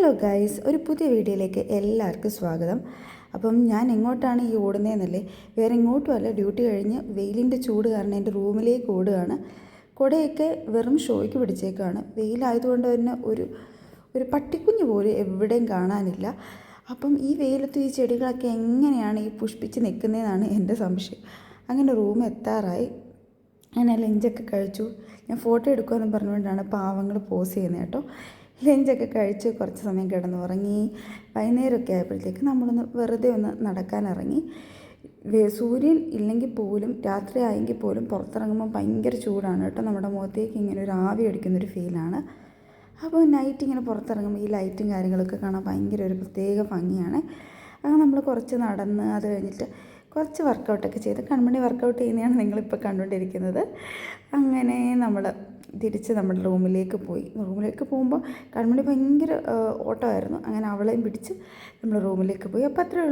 Hello guys, ഒരു പുതിയ വീഡിയോയിലേക്ക് എല്ലാവർക്കും സ്വാഗതം. അപ്പം ഞാൻ എങ്ങോട്ടാണ് ഈ ഓടുന്നതെന്നല്ലേ, വേറെ എങ്ങോട്ടും അല്ല, ഡ്യൂട്ടി കഴിഞ്ഞ് വെയിലിൻ്റെ ചൂട് കാരണം എൻ്റെ റൂമിലേക്ക് ഓടുകയാണ്. കുടയൊക്കെ വെറും ഷോയ്ക്ക് പിടിച്ചേക്കാണ്. വെയിലായതുകൊണ്ട് തന്നെ ഒരു പട്ടിക്കുഞ്ഞ് പോലും എവിടെയും കാണാനില്ല. അപ്പം ഈ വെയിലത്ത് ഈ ചെടികളൊക്കെ എങ്ങനെയാണ് ഈ പുഷ്പിച്ച് നിൽക്കുന്നതെന്നാണ് എൻ്റെ സംശയം. അങ്ങനെ റൂം എത്താറായി. അങ്ങനെ ലഞ്ചൊക്കെ കഴിച്ചു. ഞാൻ ഫോട്ടോ എടുക്കുമെന്ന് പറഞ്ഞുകൊണ്ടാണ് പാവങ്ങൾ പോസ് ചെയ്യുന്നത് കേട്ടോ. ലഞ്ചൊക്കെ കഴിച്ച് കുറച്ച് സമയം കിടന്നുറങ്ങി. വൈകുന്നേരമൊക്കെ ആയപ്പോഴത്തേക്ക് നമ്മളൊന്ന് വെറുതെ ഒന്ന് നടക്കാനിറങ്ങി. സൂര്യൻ ഇല്ലെങ്കിൽ പോലും രാത്രി ആയെങ്കിൽ പോലും പുറത്തിറങ്ങുമ്പോൾ ഭയങ്കര ചൂടാണ് കേട്ടോ. നമ്മുടെ മുഖത്തേക്ക് ഇങ്ങനെ ഒരു ആവി അടിക്കുന്നൊരു ഫീലാണ്. അപ്പോൾ നൈറ്റ് ഇങ്ങനെ പുറത്തിറങ്ങുമ്പോൾ ഈ ലൈറ്റും കാര്യങ്ങളൊക്കെ കാണാൻ ഭയങ്കര ഒരു പ്രത്യേക ഭംഗിയാണ്. അങ്ങനെ നമ്മൾ കുറച്ച് നടന്ന് അത് കഴിഞ്ഞിട്ട് കുറച്ച് വർക്കൗട്ടൊക്കെ ചെയ്ത് കൺമണി വർക്കൗട്ട് ചെയ്യുന്നതാണ് നിങ്ങളിപ്പോൾ കണ്ടുകൊണ്ടിരിക്കുന്നത്. അങ്ങനെ നമ്മൾ തിരിച്ച് നമ്മുടെ റൂമിലേക്ക് പോയി. റൂമിലേക്ക് പോകുമ്പോൾ കൺമണി ഭയങ്കര ഓട്ടമായിരുന്നു. അങ്ങനെ അവളെയും പിടിച്ച് നമ്മൾ റൂമിലേക്ക് പോയി. അപ്പോൾ അത്രയേ ഉള്ളൂ.